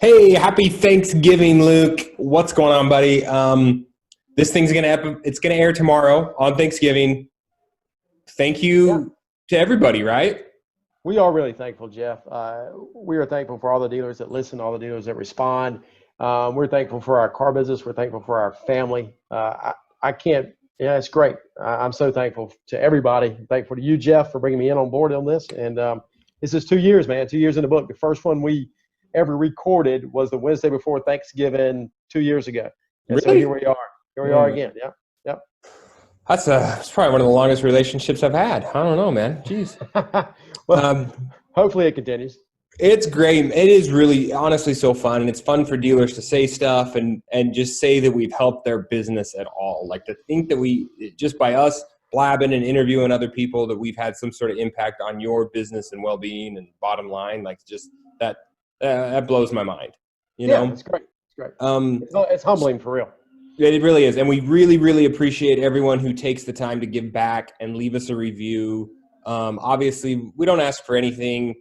Hey, happy Thanksgiving, Luke. What's going on, buddy? This thing's it's gonna air tomorrow on Thanksgiving. Thank you to everybody, right? We are really thankful, Jeff. We are thankful for all the dealers that listen, all the dealers that respond. We're thankful for our car business. We're thankful for our family. I can't, it's great. I'm so thankful to everybody. I'm thankful to you, Jeff, for bringing me in on board on this. And this is 2 years, man, 2 years in the book. The first one we ever recorded was the Wednesday before Thanksgiving 2 years ago. And so here we are. Here we are again. Yep. That's probably one of the longest relationships I've had. I don't know, man. Jeez. Well, hopefully it continues. It's great. It is really, honestly, so fun. And it's fun for dealers to say stuff and just say that we've helped their business at all. Like to think that just by us blabbing and interviewing other people, that we've had some sort of impact on your business and well-being and bottom line, like just that blows my mind. You know? It's great. It's great. It's humbling for real. It really is. And we really, really appreciate everyone who takes the time to give back and leave us a review. Obviously, we don't ask for anything.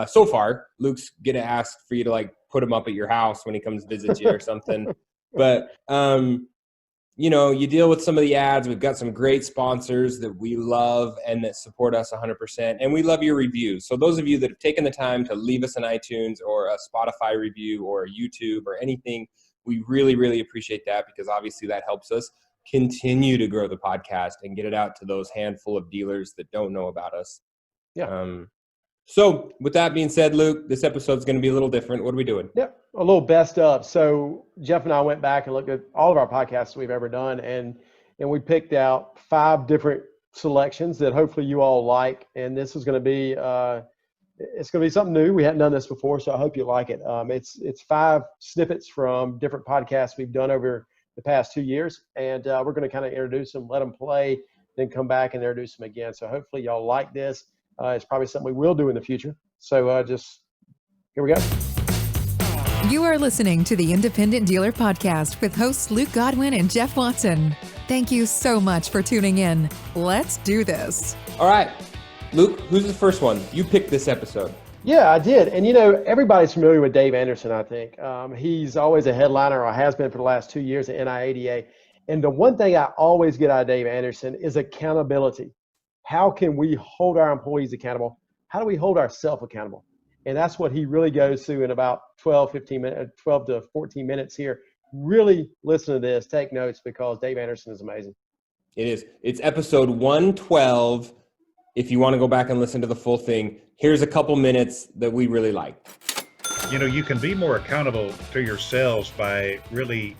So far, Luke's going to ask for you to like put him up at your house when he comes visit you or something. But, you deal with some of the ads. We've got some great sponsors that we love and that support us 100%. And we love your reviews. So those of you that have taken the time to leave us an iTunes or a Spotify review or a YouTube or anything, we really, really appreciate that, because obviously that helps us continue to grow the podcast and get it out to those handful of dealers that don't know about us. So with that being said, Luke, this episode is going to be a little different. What are we doing? A little best of. So Jeff and I went back and looked at all of our podcasts we've ever done, and we picked out 5 different selections that hopefully you all like. And this is going to be it's going to be something new. We hadn't done this before, so I hope you like it. It's 5 snippets from different podcasts we've done over the past 2 years, and we're going to kind of introduce them, let them play, then come back and introduce them again. So hopefully y'all like this. It's probably something we will do in the future. So just here we go. You are listening to the Independent Dealer Podcast with hosts Luke Godwin and Jeff Watson. Thank you so much for tuning in. Let's do this. All right. Luke, who's the first one? You picked this episode. Yeah, I did. And, everybody's familiar with Dave Anderson, I think. He's always a headliner, or has been for the last 2 years at NIADA. And the one thing I always get out of Dave Anderson is accountability. How can we hold our employees accountable? How do we hold ourselves accountable? And that's what he really goes through in about 12 to 14 minutes here. Really listen to this, take notes, because Dave Anderson is amazing. It is. It's episode 112. If you want to go back and listen to the full thing, here's a couple minutes that we really like. You can be more accountable to yourselves by really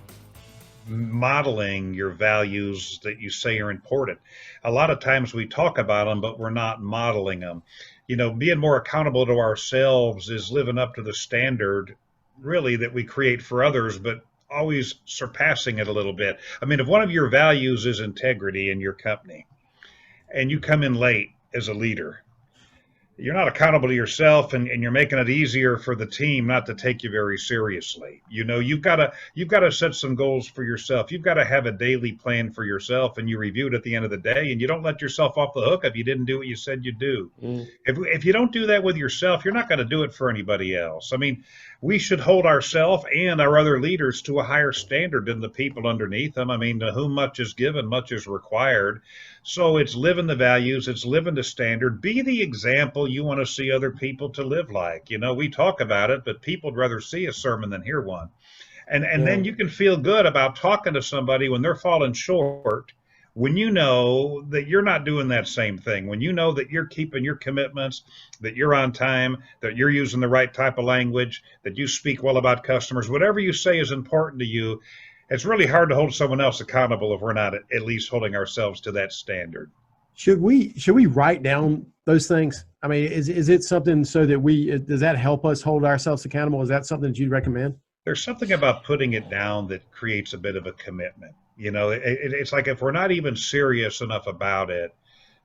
modeling your values that you say are important. A lot of times we talk about them, but we're not modeling them. Being more accountable to ourselves is living up to the standard really that we create for others, but always surpassing it a little bit. I mean, if one of your values is integrity in your company and you come in late as a leader, you're not accountable to yourself, and you're making it easier for the team not to take you very seriously. You've got to set some goals for yourself. You've got to have a daily plan for yourself, and you review it at the end of the day, and you don't let yourself off the hook if you didn't do what you said you'd do. If you don't do that with yourself, you're not going to do it for anybody else. I mean, we should hold ourselves and our other leaders to a higher standard than the people underneath them. I mean, to whom much is given, much is required. So it's living the values, it's living the standard. Be the example you want to see other people to live like. We talk about it, but people would rather see a sermon than hear one. And then you can feel good about talking to somebody when they're falling short, when you know that you're not doing that same thing, when you know that you're keeping your commitments, that you're on time, that you're using the right type of language, that you speak well about customers, whatever you say is important to you. It's really hard to hold someone else accountable if we're not at least holding ourselves to that standard. Should we write down those things? I mean, is it something so that does that help us hold ourselves accountable? Is that something that you'd recommend? There's something about putting it down that creates a bit of a commitment. It's like if we're not even serious enough about it,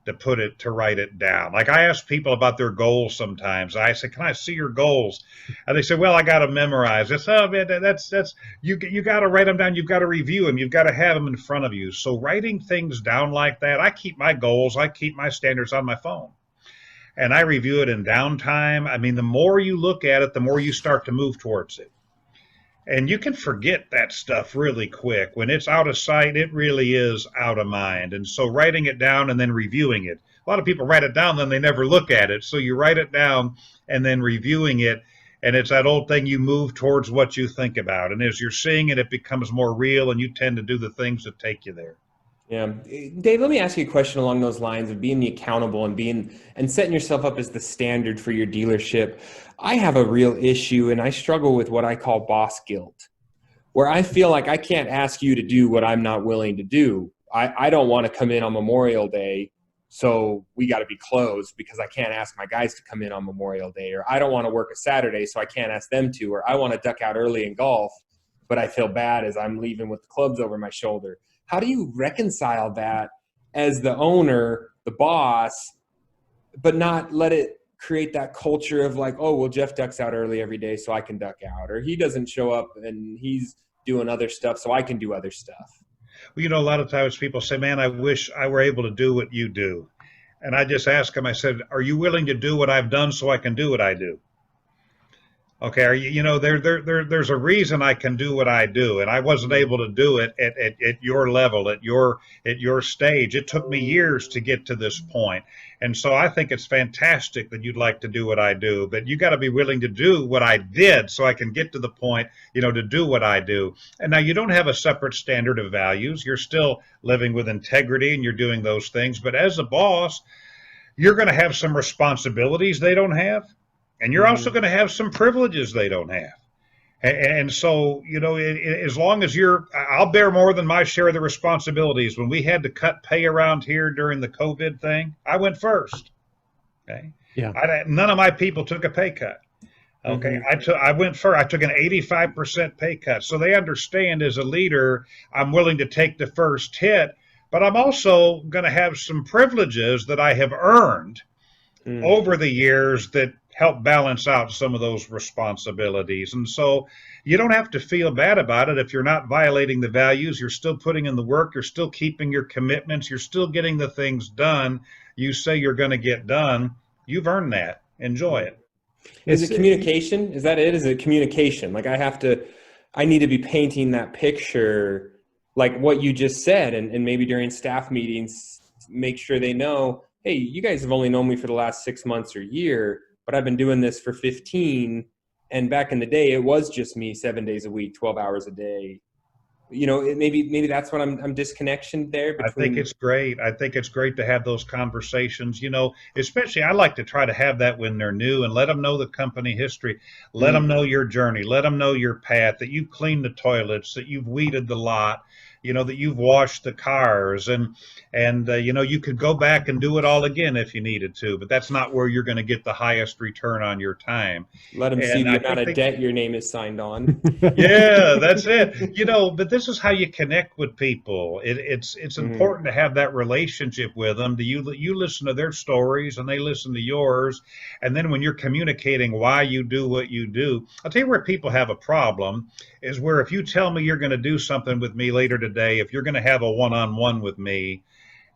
to write it down. Like I ask people about their goals sometimes. I say, "Can I see your goals?" And they say, "Well, I got to memorize." It's that's you got to write them down. You've got to review them. You've got to have them in front of you. So writing things down like that, I keep my goals, I keep my standards on my phone, and I review it in downtime. I mean, the more you look at it, the more you start to move towards it. And you can forget that stuff really quick. When it's out of sight, it really is out of mind. And so writing it down and then reviewing it. A lot of people write it down, then they never look at it. So you write it down and then reviewing it. And it's that old thing, you move towards what you think about. And as you're seeing it, it becomes more real, and you tend to do the things that take you there. Yeah. Dave, let me ask you a question along those lines of being the accountable and setting yourself up as the standard for your dealership. I have a real issue, and I struggle with what I call boss guilt, where I feel like I can't ask you to do what I'm not willing to do. I don't want to come in on Memorial Day, so we got to be closed because I can't ask my guys to come in on Memorial Day, or I don't want to work a Saturday, so I can't ask them to, or I want to duck out early in golf, but I feel bad as I'm leaving with the clubs over my shoulder. How do you reconcile that as the owner, the boss, but not let it create that culture of like, oh, well, Jeff ducks out early every day, so I can duck out, or he doesn't show up and he's doing other stuff, so I can do other stuff? Well, a lot of times people say, man, I wish I were able to do what you do. And I just ask them, I said, are you willing to do what I've done so I can do what I do? Okay, are you, there's a reason I can do what I do, and I wasn't able to do it at your level, at your stage. It took me years to get to this point. And so I think it's fantastic that you'd like to do what I do, but you got to be willing to do what I did so I can get to the point, to do what I do. And now you don't have a separate standard of values. You're still living with integrity and you're doing those things. But as a boss, you're going to have some responsibilities they don't have. And you're also going to have some privileges they don't have. And so, as long as I'll bear more than my share of the responsibilities. When we had to cut pay around here during the COVID thing, I went first. Okay. Yeah. None of my people took a pay cut. Okay. I went first. I took an 85% pay cut. So they understand as a leader, I'm willing to take the first hit, but I'm also going to have some privileges that I have earned over the years that help balance out some of those responsibilities. And so you don't have to feel bad about it if you're not violating the values. You're still putting in the work. You're still keeping your commitments. You're still getting the things done you say you're going to get done. You've earned that. Enjoy it. Is it communication? Is that it? Is it communication? Like I need to be painting that picture like what you just said, and maybe during staff meetings, make sure they know, hey, you guys have only known me for the last 6 months or year, but I've been doing this for 15. And back in the day, it was just me 7 days a week, 12 hours a day. Maybe that's what I'm disconnection there. I think it's great. I think it's great to have those conversations, especially I like to try to have that when they're new and let them know the company history, let them know your journey, let them know your path, that you've cleaned the toilets, that you've weeded the lot, that you've washed the cars, and you could go back and do it all again if you needed to, but that's not where you're going to get the highest return on your time. Let them see the amount of debt your name is signed on. Yeah, that's it. But this is how you connect with people. It's important to have that relationship with them. You listen to their stories and they listen to yours. And then when you're communicating why you do what you do, I'll tell you where people have a problem is where if you tell me you're going to do something with me later today, if you're going to have a one-on-one with me,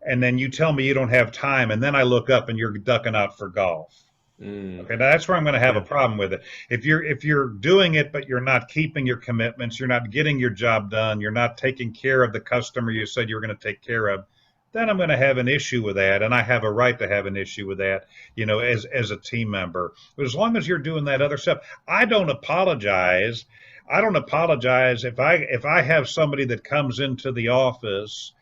and then you tell me you don't have time, and then I look up and you're ducking out for golf. Okay, now that's where I'm going to have a problem with it. If you're doing it, but you're not keeping your commitments, you're not getting your job done, you're not taking care of the customer you said you were going to take care of, then I'm going to have an issue with that, and I have a right to have an issue with that, as a team member. But as long as you're doing that other stuff, I don't apologize. I don't apologize if I have somebody that comes into the office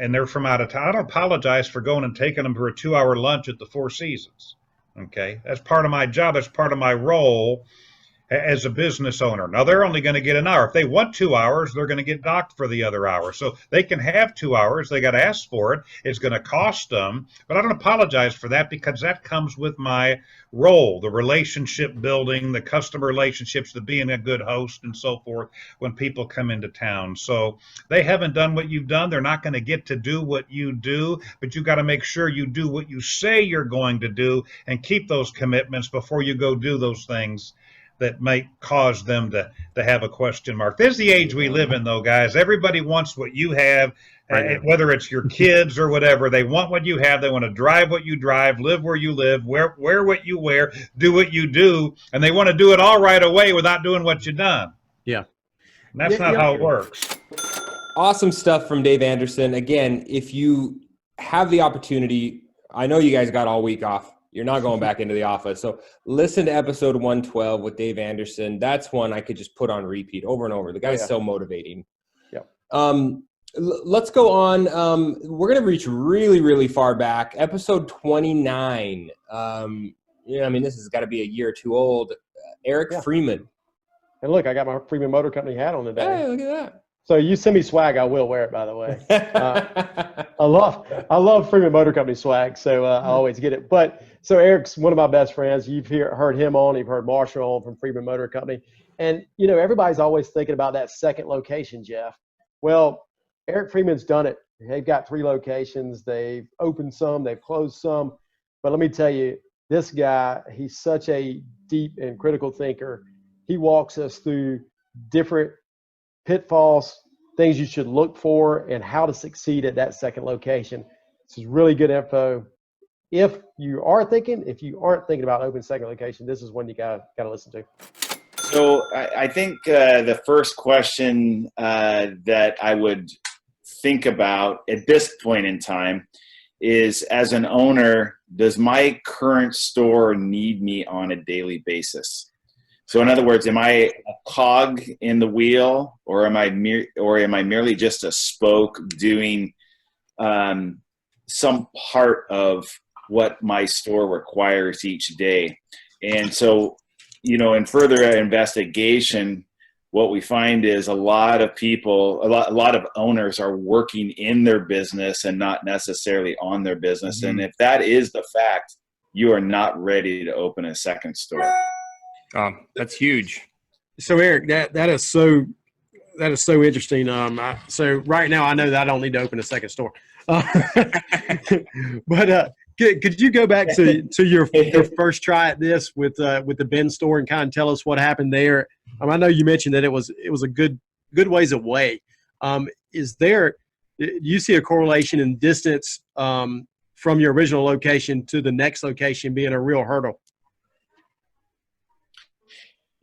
and they're from out of town. I don't apologize for going and taking them for a 2-hour lunch at the Four Seasons. Okay, that's part of my job. That's part of my role as a business owner. Now, they're only going to get an hour. If they want 2 hours, they're going to get docked for the other hour. So they can have 2 hours. They got to ask for it. It's going to cost them. But I don't apologize for that because that comes with my role, the relationship building, the customer relationships, the being a good host and so forth when people come into town. So they haven't done what you've done. They're not going to get to do what you do, but you got to make sure you do what you say you're going to do and keep those commitments before you go do those things that might cause them to have a question mark. This is the age we live in, though, guys. Everybody wants what you have, whether it's your kids or whatever. They want what you have. They want to drive what you drive, live where you live, wear what you wear, do what you do, and they want to do it all right away without doing what you've done. Yeah. And that's not how it works. Awesome stuff from Dave Anderson. Again, if you have the opportunity, I know you guys got all week off. You're not going back into the office. So listen to episode 112 with Dave Anderson. That's one I could just put on repeat over and over. The guy's so motivating. Yeah. Let's go on. We're going to reach really, really far back. Episode 29. This has got to be a year or two old. Eric Freeman. And look, I got my Freeman Motor Company hat on today. Hey, look at that. So you send me swag, I will wear it, by the way. I love Freeman Motor Company swag, so I always get it. But so Eric's one of my best friends. You've heard him on, you've heard Marshall on from Freeman Motor Company. And, everybody's always thinking about that second location, Jeff. Well, Eric Freeman's done it. They've got 3 locations. They've opened some, they've closed some. But let me tell you, this guy, he's such a deep and critical thinker. He walks us through different pitfalls, things you should look for, and how to succeed at that second location. This is really good info. If you aren't thinking about opening second location, this is one you gotta listen to. So I think the first question that I would think about at this point in time is, as an owner, does my current store need me on a daily basis? So in other words, am I a cog in the wheel, or am I merely just a spoke doing some part of what my store requires each day? And so, in further investigation, what we find is a lot of people, a lot of owners are working in their business and not necessarily on their business. Mm-hmm. And if that is the fact, you are not ready to open a second store. That's huge. So Eric, that is so interesting. So right now I know that I don't need to open a second store. But could you go back to your first try at this with the Ben store and kind of tell us what happened there? I know you mentioned that it was a good ways away. Do you see a correlation in distance from your original location to the next location being a real hurdle?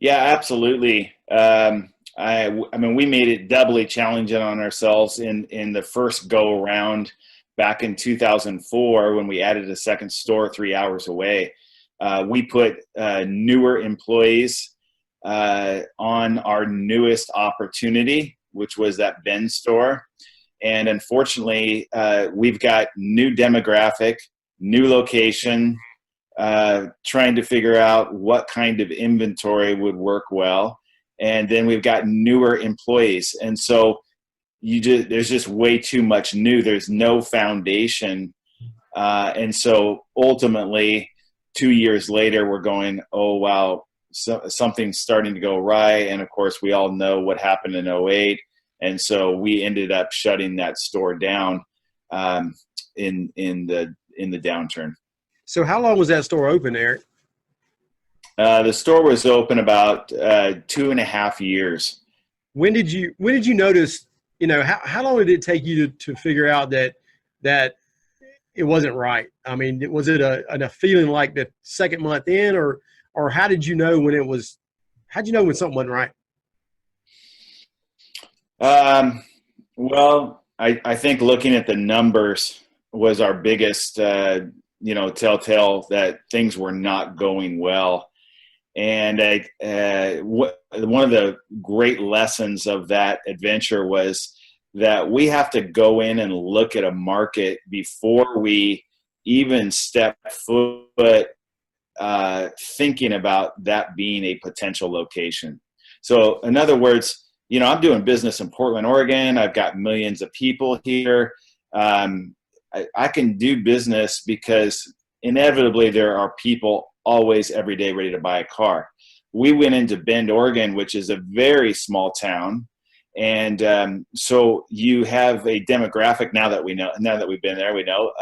Yeah, absolutely. We made it doubly challenging on ourselves in the first go around back in 2004 when we added a second store 3 hours away. We put newer employees on our newest opportunity, which was that Ben store. And unfortunately, we've got new demographic, new location, trying to figure out what kind of inventory would work well. And then we've got newer employees. And so there's just way too much new. There's no foundation. And so ultimately 2 years later, we're going, oh, wow, something's starting to go awry. And of course, we all know what happened in 2008. And so we ended up shutting that store down in the downturn. So how long was that store open, Eric? The store was open about 2.5 years. When did you notice, how long did it take you to figure out that it wasn't right? I mean, was it a feeling like the second month in, or how did you know when when something wasn't right? Well, I think looking at the numbers was our biggest, telltale that things were not going well. And one of the great lessons of that adventure was that we have to go in and look at a market before we even step foot thinking about that being a potential location. So in other words, I'm doing business in Portland, Oregon. I've got millions of people here. I can do business because inevitably there are people always every day ready to buy a car. We went into Bend, Oregon, which is a very small town. And so you have a demographic now that we've been there, we know,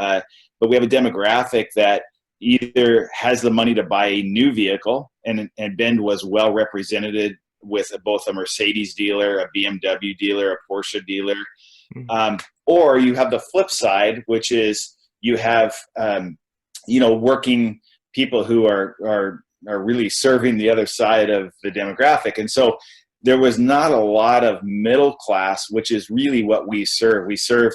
but we have a demographic that either has the money to buy a new vehicle, and Bend was well represented with both a Mercedes dealer, a BMW dealer, a Porsche dealer, or you have the flip side, which is you have working people who are really serving the other side of the demographic. And so there was not a lot of middle class, which is really what we serve. We serve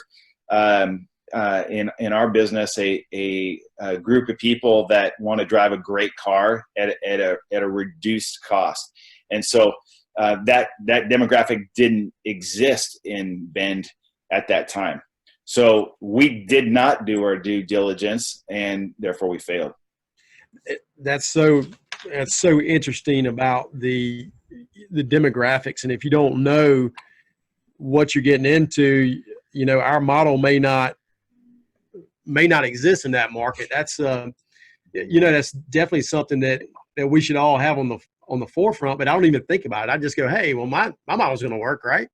in our business a group of people that want to drive a great car at a reduced cost, and so that demographic didn't exist in Bend at that time. So we did not do our due diligence, and therefore we failed. That's so interesting about the demographics, and if you don't know what you're getting into, our model may not exist in that market. That's that's definitely something that we should all have on the forefront. But I don't even think about it. I just go, hey, well, my model's going to work, right?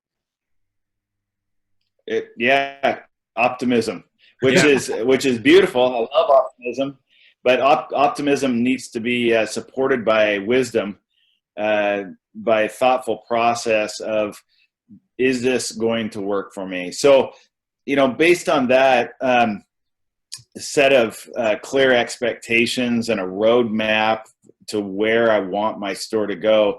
Optimism, which is beautiful. I love optimism, but optimism needs to be supported by wisdom, by thoughtful process of, is this going to work for me? So, based on that set of clear expectations and a roadmap to where I want my store to go,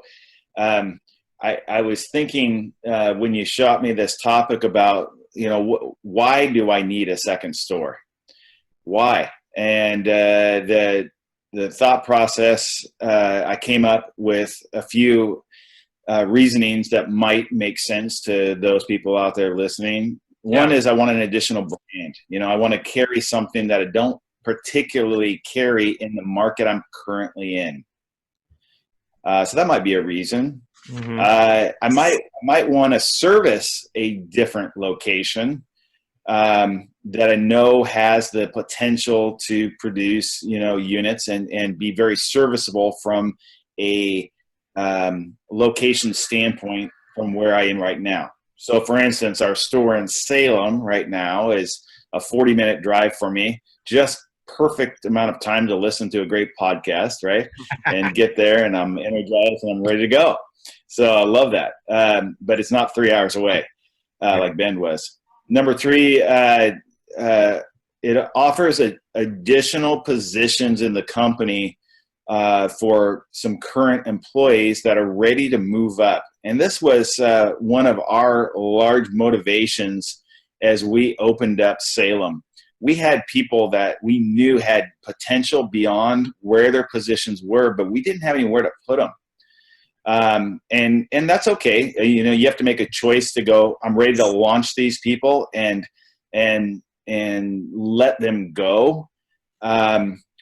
I was thinking when you shot me this topic about, why do I need a second store? Why? And the thought process, I came up with a few reasonings that might make sense to those people out there listening. One is I want an additional brand. I want to carry something that I don't particularly carry in the market I'm currently in. So that might be a reason. Mm-hmm. I might want to service a different location that I know has the potential to produce, units and be very serviceable from a location standpoint from where I am right now. So, for instance, our store in Salem right now is a 40-minute drive for me. Just perfect amount of time to listen to a great podcast, right? And get there, and I'm energized and I'm ready to go. So I love that. But it's not 3 hours away like Bend was. Number three, it offers additional positions in the company for some current employees that are ready to move up. And this was one of our large motivations as we opened up Salem. We had people that we knew had potential beyond where their positions were, but we didn't have anywhere to put them. And that's okay. You have to make a choice to go, I'm ready to launch these people and let them go,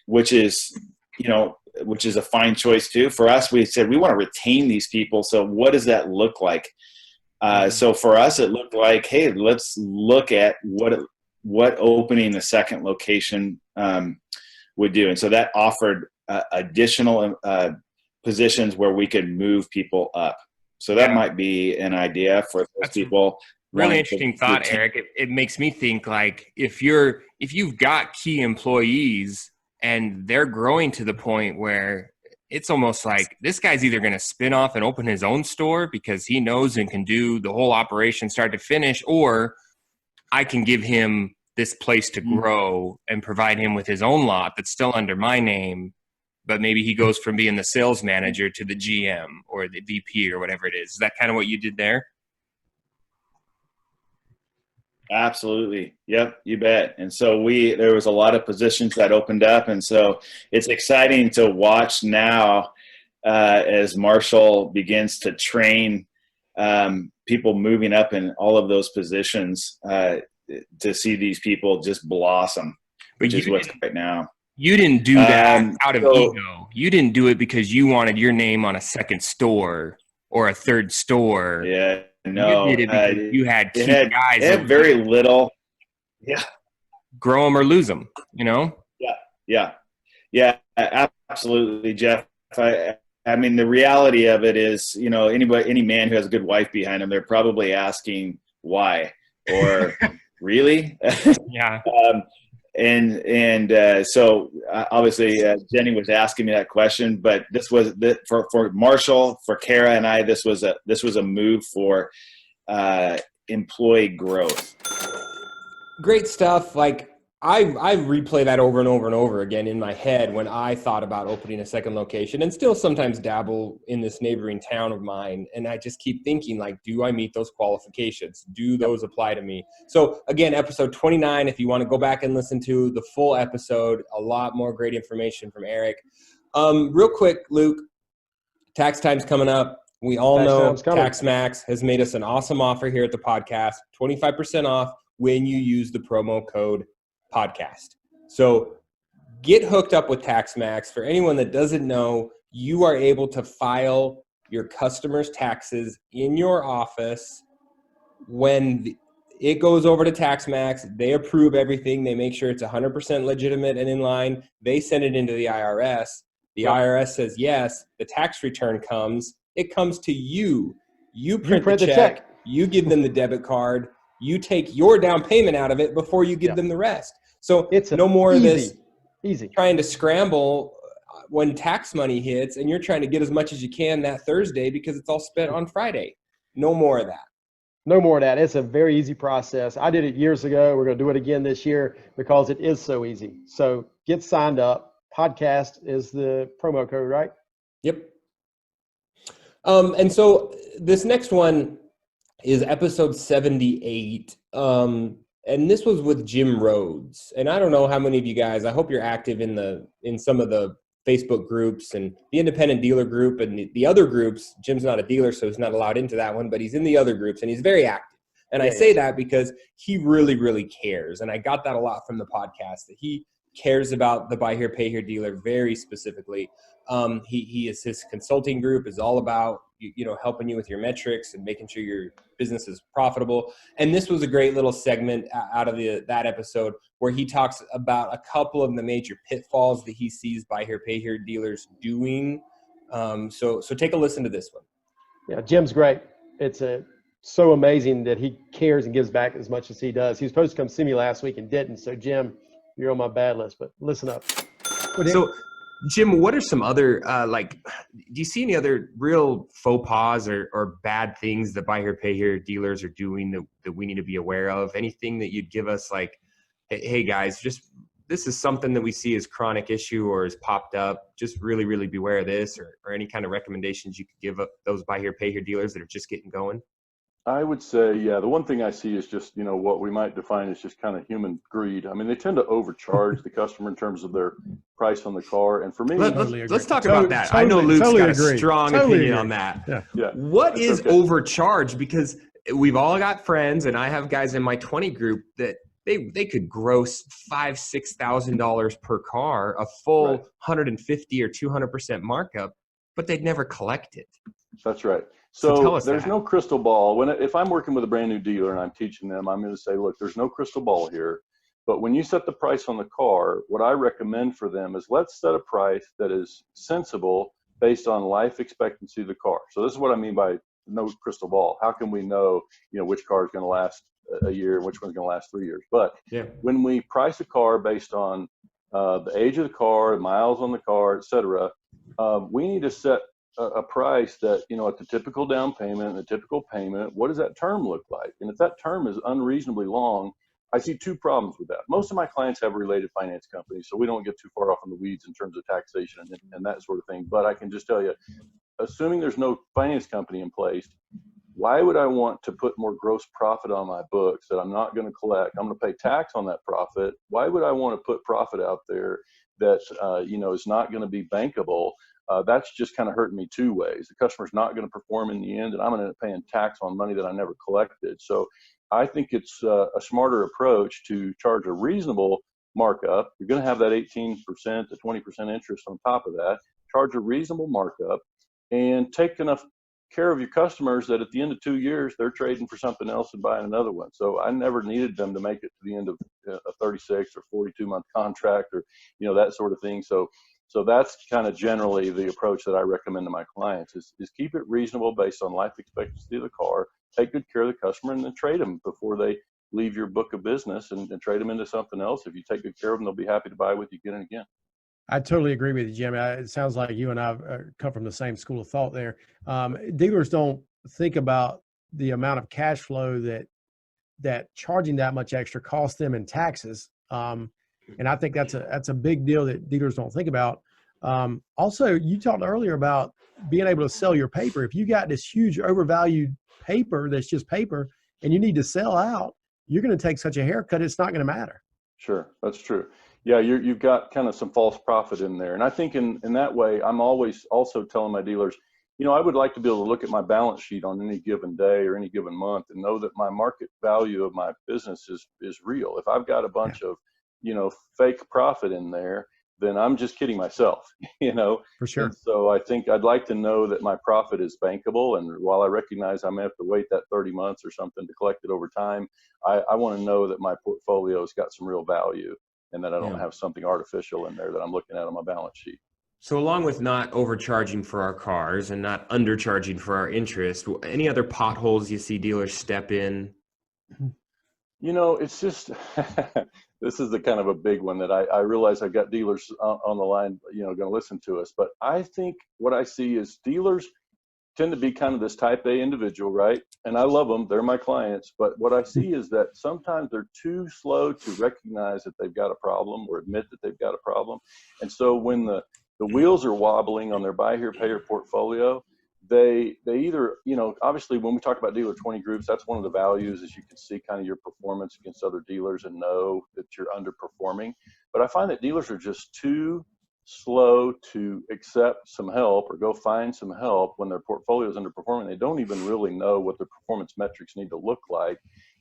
which is a fine choice too. For us, we said we want to retain these people. So what does that look like? So for us, it looked like, hey, let's look at what opening the second location would do. And so that offered additional positions where we could move people up. So that might be an idea for those people. Really interesting thought, Eric. It makes me think, like, if you've got key employees and they're growing to the point where it's almost like this guy's either going to spin off and open his own store because he knows and can do the whole operation start to finish, or I can give him this place to grow and provide him with his own lot that's still under my name, but maybe he goes from being the sales manager to the GM or the VP or whatever it is. Is that kind of what you did there? Absolutely. Yep, you bet. And so there was a lot of positions that opened up. And so it's exciting to watch now as Marshall begins to train people moving up in all of those positions to see these people just blossom, which is what's right now. You didn't do that out of ego. You didn't do it because you wanted your name on a second store or a third store. Yeah, no. You did it because you had key guys. It had very little. Yeah. Grow them or lose them, Yeah, absolutely, Jeff. I mean, the reality of it is, any man who has a good wife behind him, they're probably asking why or really? Yeah. So obviously Jenny was asking me that question, but this was for Marshall, for Kara and I, this was a move for employee growth. Great stuff. Like, I replay that over and over and over again in my head when I thought about opening a second location, and still sometimes dabble in this neighboring town of mine. And I just keep thinking, like, do I meet those qualifications? Do those apply to me? So again, episode 29, if you want to go back and listen to the full episode, a lot more great information from Eric. Real quick, Luke, tax time's coming up. We all know TaxMax has made us an awesome offer here at the podcast, 25% off when you use the promo code podcast. So get hooked up with TaxMax. For anyone that doesn't know, you are able to file your customers' taxes in your office. When it goes over to TaxMax, they approve everything. They make sure it's 100% legitimate and in line. They send it into the IRS. The IRS says yes. The tax return comes. It comes to you. You print the check. You give them the debit card. You take your down payment out of it before you give them the rest. So it's no more of this trying to scramble when tax money hits, and you're trying to get as much as you can that Thursday because it's all spent on Friday. No more of that. No more of that. It's a very easy process. I did it years ago. We're going to do it again this year because it is so easy. So get signed up. Podcast is the promo code, right? Yep. And so this next one is episode 78. And this was with Jim Rhodes. And I don't know how many of you guys, I hope you're active in some of the Facebook groups and the independent dealer group and the other groups. Jim's not a dealer, so he's not allowed into that one, but he's in the other groups and he's very active. And I say that because he really, really cares. And I got that a lot from the podcast, that he cares about the buy here, pay here dealer very specifically. He is, his consulting group is all about, helping you with your metrics and making sure your business is profitable. And this was a great little segment out of that episode where he talks about a couple of the major pitfalls that he sees buy here, pay here dealers doing. So take a listen to this one. Yeah, Jim's great. It's so amazing that he cares and gives back as much as he does. He was supposed to come see me last week and didn't. So Jim, you're on my bad list, but listen up. So Jim, what are some other, do you see any other real faux pas or bad things that buy here, pay here dealers are doing that we need to be aware of? Anything that you'd give us like, hey guys, this is something that we see as chronic issue or has popped up. Just really, really beware of this, or any kind of recommendations you could give up those buy here, pay here dealers that are just getting going? I would say, the one thing I see is just, what we might define as just kind of human greed. I mean, they tend to overcharge the customer in terms of their price on the car. And for me, let's talk about that. I know Luke's got a strong opinion on that. Yeah. What is overcharge? Because we've all got friends, and I have guys in my 20 group that they could gross $5,000-$6,000 per car, a full 150 or 200% markup, but they'd never collect it. That's right. So there's that. No crystal ball. If I'm working with a brand new dealer and I'm teaching them, I'm going to say, look, there's no crystal ball here. But when you set the price on the car, what I recommend for them is let's set a price that is sensible based on life expectancy of the car. So this is what I mean by no crystal ball. How can we know, which car is going to last a year, which one's going to last 3 years? But when we price a car based on the age of the car, miles on the car, et cetera, we need to set a price that, at the typical down payment and the typical payment, what does that term look like? And if that term is unreasonably long, I see two problems with that. Most of my clients have related finance companies, so we don't get too far off in the weeds in terms of taxation and that sort of thing. But I can just tell you, assuming there's no finance company in place, why would I want to put more gross profit on my books that I'm not going to collect? I'm going to pay tax on that profit. Why would I want to put profit out there that, is not going to be bankable? That's just kind of hurting me two ways. The customer's not going to perform in the end, and I'm going to end up paying tax on money that I never collected. So I think it's a smarter approach to charge a reasonable markup. You're going to have that 18% to 20% interest on top of that. Charge a reasonable markup and take enough care of your customers that at the end of 2 years, they're trading for something else and buying another one. So I never needed them to make it to the end of a 36 or 42 month contract or, that sort of thing. So that's kind of generally the approach that I recommend to my clients is keep it reasonable based on life expectancy of the car, take good care of the customer, and then trade them before they leave your book of business and trade them into something else. If you take good care of them, they'll be happy to buy with you again and again. I totally agree with you, Jim. It sounds like you and I come from the same school of thought there. Dealers don't think about the amount of cash flow that charging that much extra costs them in taxes. And I think that's a big deal that dealers don't think about. Also, you talked earlier about being able to sell your paper. If you got this huge overvalued paper that's just paper and you need to sell out, you're going to take such a haircut, it's not going to matter. Sure, that's true. Yeah, you've got kind of some false profit in there. And I think in that way, I'm always also telling my dealers, I would like to be able to look at my balance sheet on any given day or any given month and know that my market value of my business is real. If I've got a bunch of, fake profit in there, then I'm just kidding myself, For sure. And so I think I'd like to know that my profit is bankable. And while I recognize I may have to wait that 30 months or something to collect it over time, I want to know that my portfolio has got some real value and that I don't have something artificial in there that I'm looking at on my balance sheet. So along with not overcharging for our cars and not undercharging for our interest, any other potholes you see dealers step in? It's just, this is the kind of a big one that I realize I've got dealers on the line, going to listen to us. But I think what I see is dealers tend to be kind of this type A individual, right? And I love them. They're my clients. But what I see is that sometimes they're too slow to recognize that they've got a problem or admit that they've got a problem. And so when the wheels are wobbling on their buy here, pay here portfolio, they either, obviously when we talk about dealer 20 groups, that's one of the values is you can see kind of your performance against other dealers and know that you're underperforming. But I find that dealers are just too slow to accept some help or go find some help when their portfolio is underperforming. They don't even really know what their performance metrics need to look like.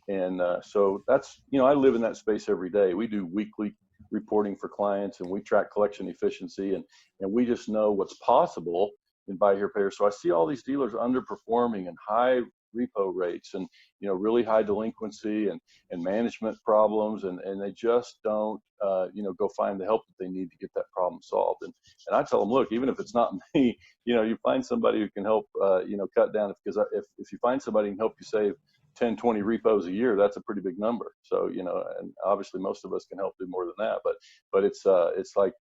And so that's, I live in that space every day. We do weekly reporting for clients and we track collection efficiency and we just know what's possible in buy here, pay here. So I see all these dealers underperforming and high repo rates and, really high delinquency and management problems. And they just don't, go find the help that they need to get that problem solved. And I tell them, look, even if it's not me, you find somebody who can help, cut down because if you find somebody who can help you save 10, 20 repos a year, that's a pretty big number. So, and obviously most of us can help do more than that, but it's like,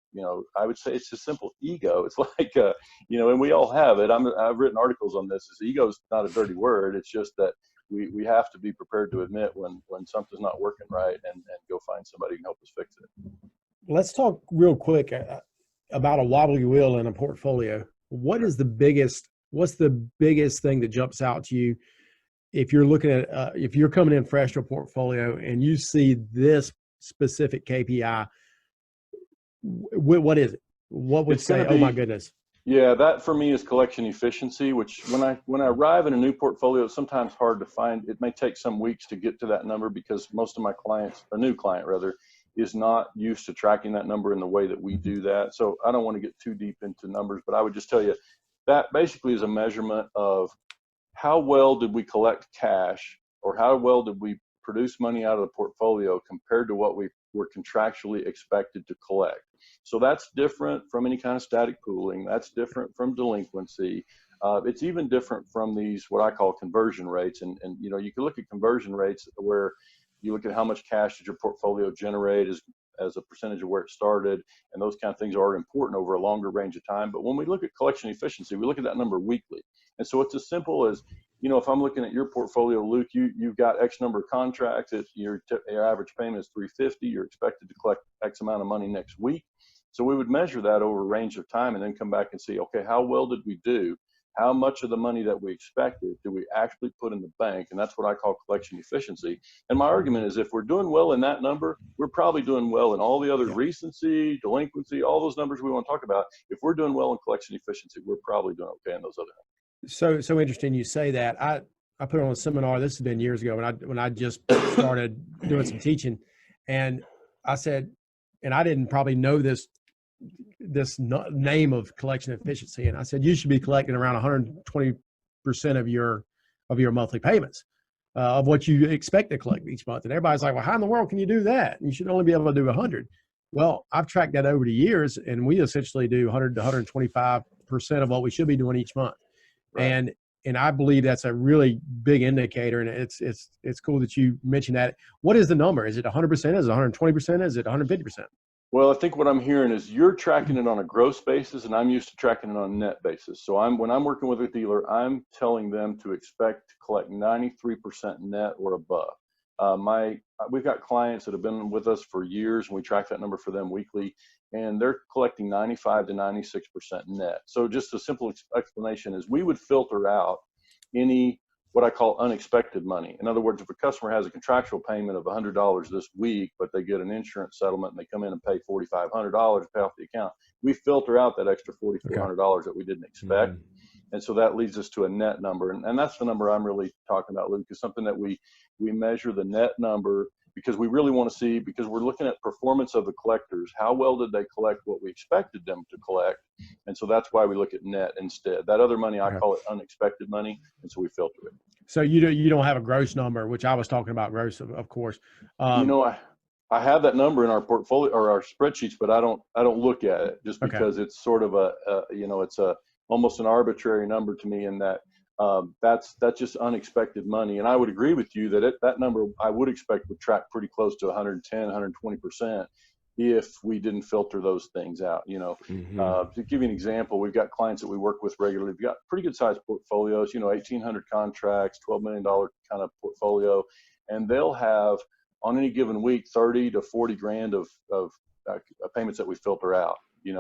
I would say it's a simple ego. It's like, and we all have it. I've written articles on this. Ego is not a dirty word. It's just that we have to be prepared to admit when something's not working right and go find somebody who can help us fix it. Let's talk real quick about a wobbly wheel in a portfolio. What's the biggest thing that jumps out to you if you're looking at, if you're coming in fresh to a portfolio and you see this specific KPI, what is it? What would say, oh my goodness? Yeah, that for me is collection efficiency, which when I arrive in a new portfolio, it's sometimes hard to find. It may take some weeks to get to that number because most of my clients, a new client rather, is not used to tracking that number in the way that we do that. So I don't want to get too deep into numbers, but I would just tell you that basically is a measurement of how well did we collect cash or how well did we produce money out of the portfolio compared to what we were contractually expected to collect. So that's different from any kind of static pooling. That's different from delinquency. It's even different from these, what I call conversion rates. And you can look at conversion rates where you look at how much cash did your portfolio generate as a percentage of where it started. And those kind of things are important over a longer range of time. But when we look at collection efficiency, we look at that number weekly. And so it's as simple as, if I'm looking at your portfolio, Luke, you've got X number of contracts, your average payment is $350, you're expected to collect X amount of money next week. So we would measure that over a range of time and then come back and see, okay, how well did we do? How much of the money that we expected do we actually put in the bank? And that's what I call collection efficiency. And my argument is if we're doing well in that number, we're probably doing well in all the other recency, delinquency, all those numbers we want to talk about. If we're doing well in collection efficiency, we're probably doing okay in those other numbers. So interesting you say that. I put on a seminar, this has been years ago when I just started doing some teaching, and I said, and I didn't probably know this name of collection efficiency, and I said you should be collecting around 120% of your monthly payments of what you expect to collect each month. And everybody's like, well, how in the world can you do that? You should only be able to do 100. Well, I've tracked that over the years, and we essentially do 100 to 125% of what we should be doing each month. Right. And I believe that's a really big indicator, and it's cool that you mentioned that. What is the number? Is it 100%? Is it 120%? Is it 150%? Well, I think what I'm hearing is you're tracking it on a gross basis, and I'm used to tracking it on a net basis. So when I'm working with a dealer, I'm telling them to expect to collect 93% net or above. We've got clients that have been with us for years, and we track that number for them weekly, and they're collecting 95 to 96% net. So just a simple explanation is we would filter out any what I call unexpected money. In other words, if a customer has a contractual payment of $100 this week, but they get an insurance settlement and they come in and pay $4,500 to pay off the account, we filter out that extra $4,400 that we didn't expect. Mm-hmm. And so that leads us to a net number. And that's the number I'm really talking about, Luke, is something that we measure the net number, because we really want to see, because we're looking at performance of the collectors. How well did they collect what we expected them to collect? And so that's why we look at net instead. That other money, I call it unexpected money, and so we filter it. So you don't have a gross number, which I was talking about gross, of course. I have that number in our portfolio or our spreadsheets, but I don't look at it just because it's sort of it's almost an arbitrary number to me, in that that's just unexpected money. And I would agree with you that that number I would expect would track pretty close to 110, 120% if we didn't filter those things out. To give you an example, we've got clients that we work with regularly. We've got pretty good sized portfolios, 1,800 contracts, $12 million kind of portfolio, and they'll have on any given week 30 to 40 grand of payments that we filter out.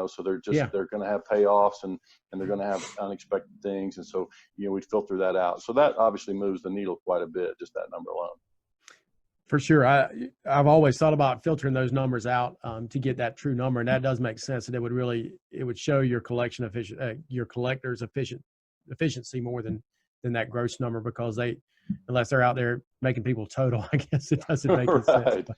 So they're going to have payoffs and they're going to have unexpected things. And so, we'd filter that out. So that obviously moves the needle quite a bit, just that number alone. For sure. I've always thought about filtering those numbers out to get that true number. And that does make sense. And it would show your your collector's efficiency more than that gross number, because unless they're out there making people total, I guess it doesn't make sense.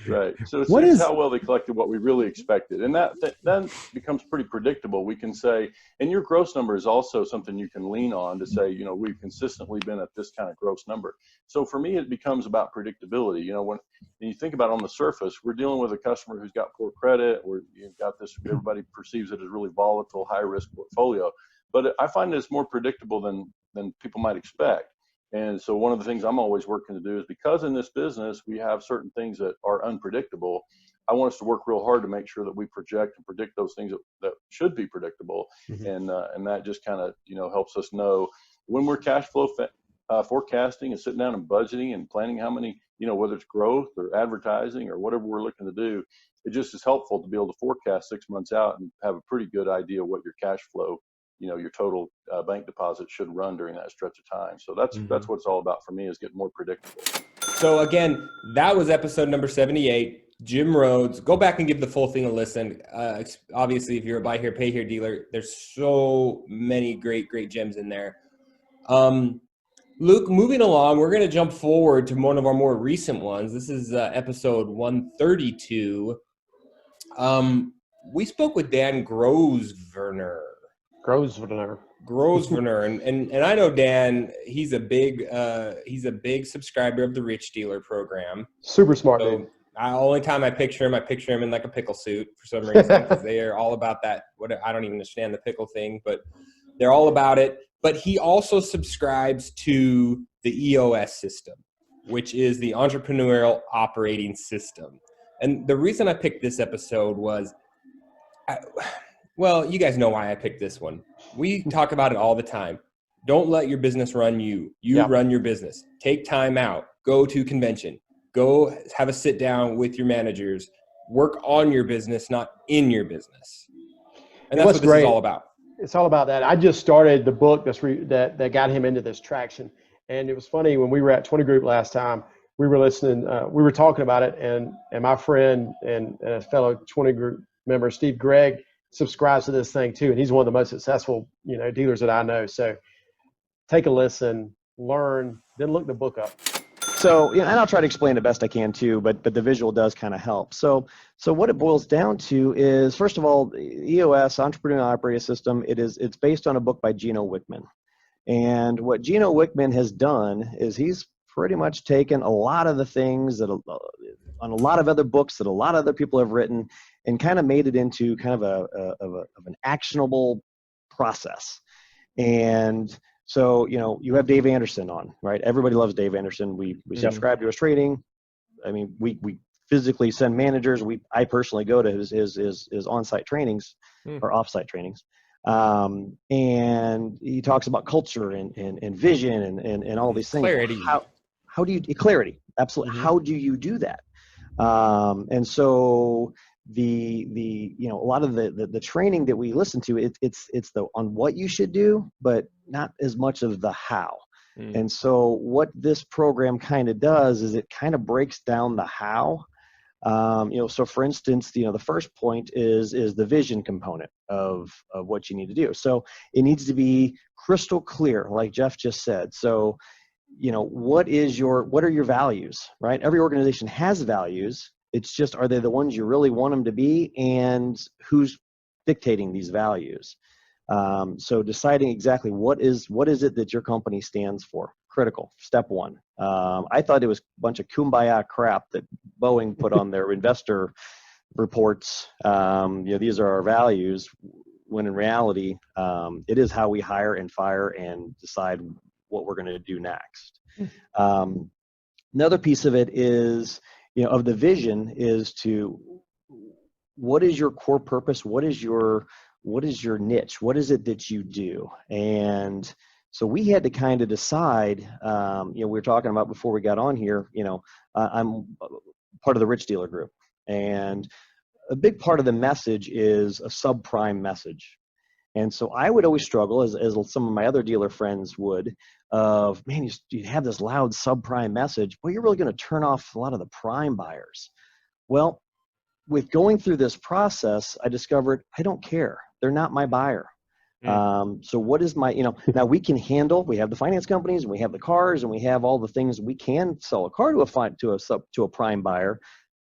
Right. So it's how well they collected what we really expected. And that then becomes pretty predictable. We can say, and your gross number is also something you can lean on to say, we've consistently been at this kind of gross number. So for me, it becomes about predictability. When you think about it on the surface, we're dealing with a customer who's got poor credit, or you've got this, everybody perceives it as really volatile, high risk portfolio. But I find it's more predictable than people might expect. And so one of the things I'm always working to do is, because in this business, we have certain things that are unpredictable, I want us to work real hard to make sure that we project and predict those things that should be predictable. Mm-hmm. And that just kind of, helps us know when we're cash flow forecasting and sitting down and budgeting and planning how many, whether it's growth or advertising or whatever we're looking to do, it just is helpful to be able to forecast 6 months out and have a pretty good idea what your cash flow, your total bank deposit should run during that stretch of time. So that's what it's all about for me, is getting more predictable. So again, that was episode number 78. Jim Rhodes. Go back and give the full thing a listen. Obviously, if you're a buy here, pay here dealer, there's so many great gems in there. Luke, moving along, we're going to jump forward to one of our more recent ones. This is episode 132. We spoke with Dan Grosvenor, and I know Dan. He's a big subscriber of the Rich Dealer program. Super smart dude. Only time I picture him in like a pickle suit for some reason, because they are all about that. I don't even understand the pickle thing, but they're all about it. But he also subscribes to the EOS system, which is the Entrepreneurial Operating System. And the reason I picked this episode was, you guys know why I picked this one. We talk about it all the time. Don't let your business run you. Run your business. Take time out. Go to convention. Go have a sit down with your managers. Work on your business, not in your business. And that's what this is all about. It's all about that. I just started the book that got him into this traction. And it was funny, when we were at 20 Group last time, we were listening, we were talking about it, and my friend and a fellow 20 Group member, Steve Gregg, subscribes to this thing too. And he's one of the most successful, dealers that I know. So take a listen, learn, then look the book up. So, and I'll try to explain the best I can too, but the visual does kind of help. So what it boils down to is, first of all, EOS, Entrepreneurial Operating System, it's based on a book by Gino Wickman. And what Gino Wickman has done is he's pretty much taken a lot of the things that on a lot of other books that a lot of other people have written, and kind of made it into kind of an actionable process. And so, you have Dave Anderson on, right? Everybody loves Dave Anderson. We subscribe to his training. I mean, we physically send managers. I personally go to his on-site trainings or off-site trainings. And he talks about culture and vision and all these things. Clarity. How do you clarity? Absolutely. How do you do that? And so the a lot of the training that we listen to, it's the on what you should do, but not as much of the how. And so what this program kind of does is it kind of breaks down the how. So for instance, the first point is the vision component of what you need to do. So it needs to be crystal clear, like Jeff just said. So, what are your values, right? Every organization has values. It's just, are they the ones you really want them to be, and who's dictating these values? So deciding exactly what is it that your company stands for, critical, step one. I thought it was a bunch of kumbaya crap that Boeing put on their investor reports. These are our values, when in reality, it is how we hire and fire and decide what we're going to do next. Another piece of it is, of the vision, is to, what is your core purpose? What is your niche? What is it that you do? And so we had to kind of decide, we were talking about before we got on here, I'm part of the Rich Dealer Group. And a big part of the message is a subprime message. And so I would always struggle, as some of my other dealer friends would, of, man, you have this loud subprime message, but you're really going to turn off a lot of the prime buyers. Well, with going through this process, I discovered I don't care. They're not my buyer. So what is my, now we have the finance companies, and we have the cars, and we have all the things. We can sell a car to a prime buyer,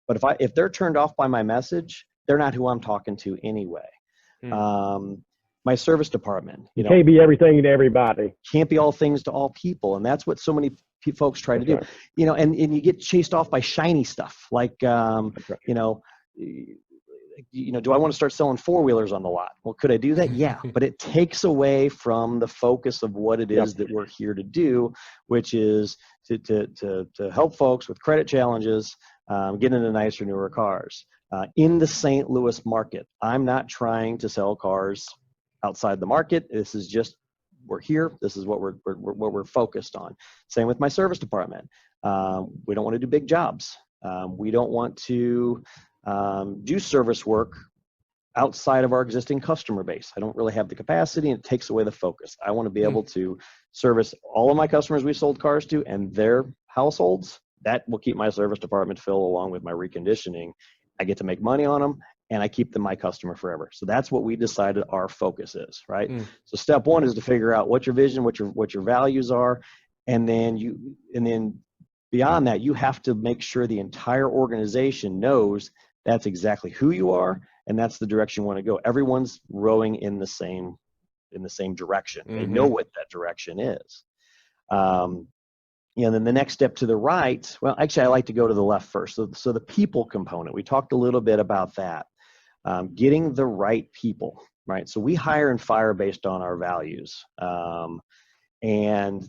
but if they're turned off by my message, they're not who I'm talking to anyway. My service department, you can't be everything to everybody. Can't be all things to all people, and that's what so many folks try to do. Right. And you get chased off by shiny stuff, like right. Do I want to start selling four-wheelers on the lot? Well, could I do that? Yeah, but it takes away from the focus of what it is that we're here to do, which is to help folks with credit challenges get into nicer, newer cars. In the St. Louis market, I'm not trying to sell cars outside the market. This is just, we're here. This is what we're focused on. Same with my service department. We don't want to do big jobs. We don't want to do service work outside of our existing customer base. I don't really have the capacity, and it takes away the focus. I want to be able to service all of my customers we sold cars to and their households. That will keep my service department filled, along with my reconditioning. I get to make money on them, and I keep them my customer forever. So that's what we decided our focus is, right? So step one is to figure out what your vision, what your values are, and then beyond that, you have to make sure the entire organization knows that's exactly who you are, and that's the direction you want to go. Everyone's rowing in the same direction. They know what that direction is. Then the next step to the right, well, actually, I like to go to the left first. So the people component, we talked a little bit about that. Getting the right people, right? So we hire and fire based on our values. And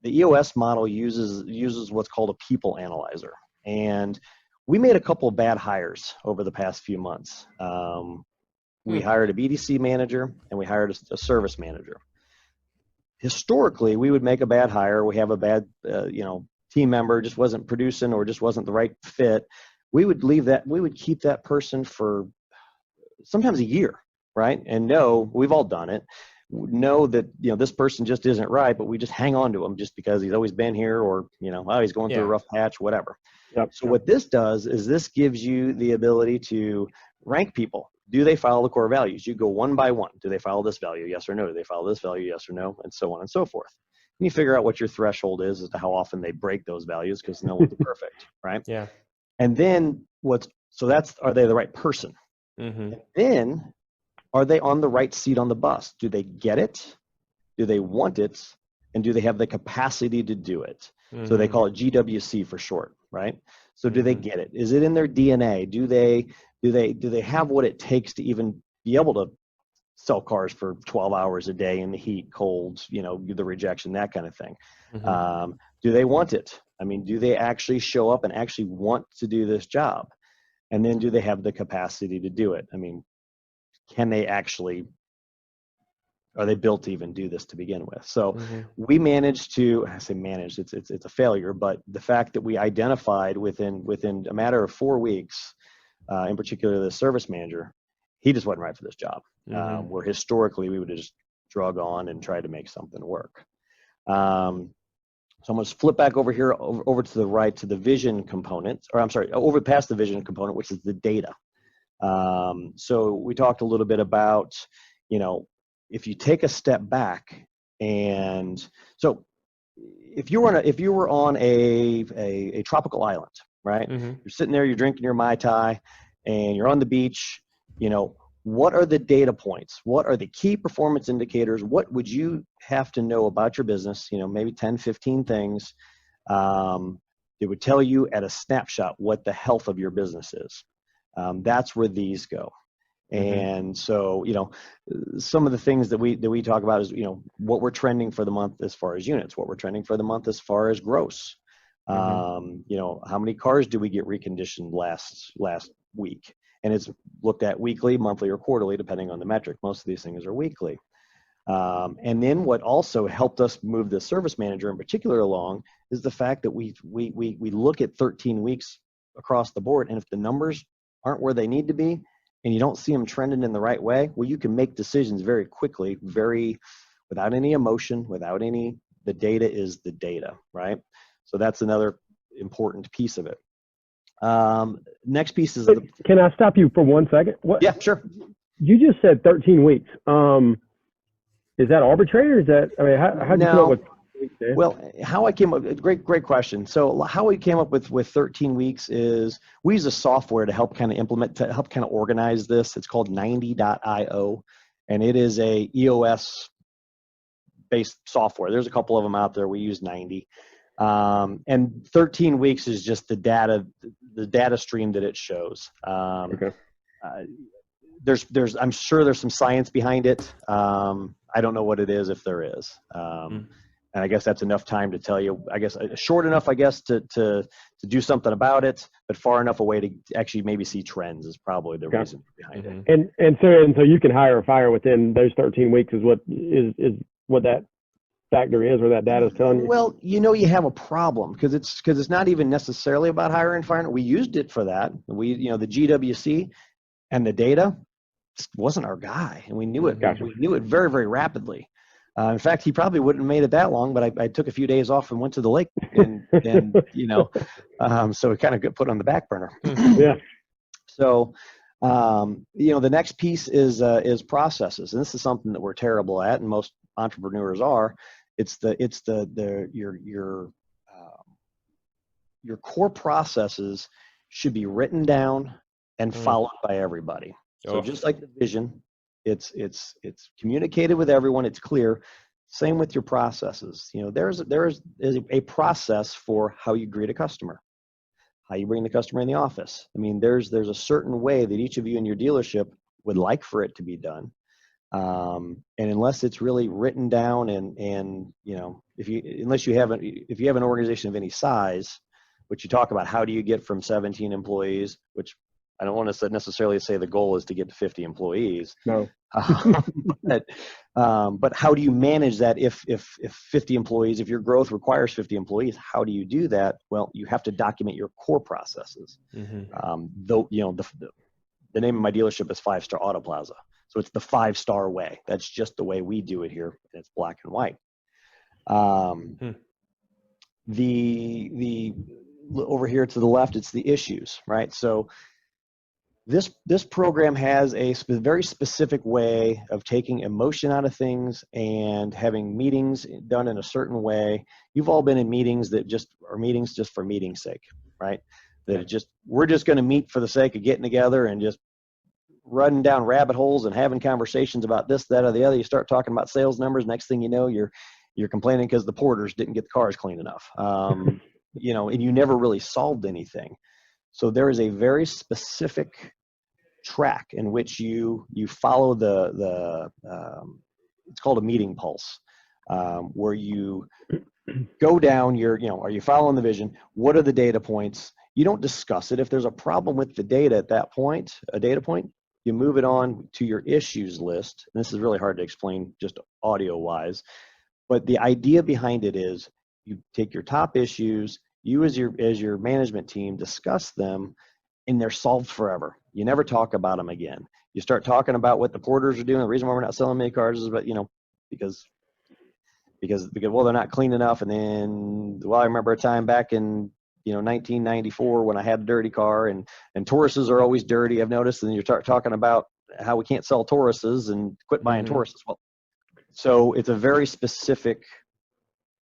the EOS model uses what's called a people analyzer. And we made a couple of bad hires over the past few months. We hired a BDC manager, and we hired a service manager. Historically, we would make a bad hire. We have a bad, team member just wasn't producing or just wasn't the right fit. We would leave that. We would keep that person for sometimes a year, right? And we've all done it. Know that this person just isn't right, but we just hang on to him just because he's always been here, or he's going through a rough patch, whatever. So what this does is this gives you the ability to rank people. Do they follow the core values? You go one by one. Do they follow this value? Yes or no? Do they follow this value? Yes or no? And so on and so forth. And you figure out what your threshold is as to how often they break those values, because no one's perfect, right? Yeah. And then are they the right person? And then, are they on the right seat on the bus? Do they get it? Do they want it? And do they have the capacity to do it? So they call it GWC for short, right? So do they get it? Is it in their DNA? Do they have what it takes to even be able to sell cars for 12 hours a day in the heat, cold, the rejection, that kind of thing? Do they want it? I mean, do they actually show up and actually want to do this job? And then do they have the capacity to do it? I mean, can they actually are they built to even do this to begin with? So we managed to, I say managed, it's a failure, but the fact that we identified within a matter of 4 weeks, in particular the service manager, he just wasn't right for this job. Where historically we would have just drug on and tried to make something work. So I'm going to flip back over here, over to the right to the vision component, or I'm sorry, over past the vision component, which is the data. So we talked a little bit about, if you take a step back, and so if you were on a tropical island, right? You're sitting there, you're drinking your Mai Tai, and you're on the beach, what are the data points? What are the key performance indicators? What would you have to know about your business? Maybe 10, 15 things. It would tell you at a snapshot what the health of your business is. That's where these go. And so, some of the things that we talk about is, what we're trending for the month as far as units, what we're trending for the month as far as gross. How many cars do we get reconditioned last week? And it's looked at weekly, monthly, or quarterly, depending on the metric. Most of these things are weekly. And then what also helped us move the service manager in particular along is the fact that we look at 13 weeks across the board, and if the numbers aren't where they need to be, and you don't see them trending in the right way, well, you can make decisions very quickly, without any emotion, the data is the data, right? So that's another important piece of it. Next piece is Can I stop you for 1 second? What? Yeah, sure. You just said 13 weeks. Is that arbitrary, or is that, how did you come up with 13 weeks, Dan? Well, how I came up, great question. So how we came up with 13 weeks is we use a software to help kind of organize this. It's called 90.io, and it is a EOS based software. There's a couple of them out there. We use 90. And 13 weeks is just the data stream that it shows. Okay. I'm sure there's some science behind it. I don't know what it is, if there is. And I guess that's enough time to tell you, short enough, to do something about it, but far enough away to actually maybe see trends is probably the reason behind it. And so you can hire or fire within those 13 weeks is what that factor is, or that data is telling you? Well, you have a problem because it's not even necessarily about hiring and firing. We used it for that. The GWC and the data wasn't our guy, and we knew it. Gotcha. We knew it very, very rapidly. In fact, he probably wouldn't have made it that long, but I took a few days off and went to the lake, and so it kind of got put on the back burner. Yeah. So, the next piece is processes, and this is something that we're terrible at, and most entrepreneurs are. Your core processes should be written down and followed by everybody. So just like the vision, it's communicated with everyone. It's clear. Same with your processes. There is a process for how you greet a customer, how you bring the customer in the office. There's a certain way that each of you in your dealership would like for it to be done. And unless it's really written down and if you have an organization of any size, which you talk about, how do you get from 17 employees, which I don't want to necessarily say the goal is to get to 50 employees. No. But how do you manage that if 50 employees, if your growth requires 50 employees, how do you do that? Well, you have to document your core processes. The name of my dealership is 5-Star Auto Plaza. So it's the 5-star way. That's just the way we do it here. It's black and white. The over here to the left, it's the issues, right? So this program has a very specific way of taking emotion out of things and having meetings done in a certain way. You've all been in meetings that just are meetings just for meeting's sake, right? We're just going to meet for the sake of getting together and just running down rabbit holes and having conversations about this, that, or the other. You start talking about sales numbers. Next thing you know, you're complaining because the porters didn't get the cars clean enough. And you never really solved anything. So there is a very specific track in which you follow the it's called a meeting pulse, where you go down are you following the vision? What are the data points? You don't discuss it. If there's a problem with the data at that point, a data point, you move it on to your issues list. And this is really hard to explain just audio wise, but the idea behind it is you take your top issues, you as your management team discuss them, and they're solved forever. You never talk about them again. You start talking about what the porters are doing. The reason why we're not selling many cars is, but because well, they're not clean enough. And then, well, I remember a time back in 1994 when I had a dirty car, and Tauruses are always dirty, I've noticed. And then you're talking about how we can't sell Tauruses and quit buying Tauruses. Well, so it's a very specific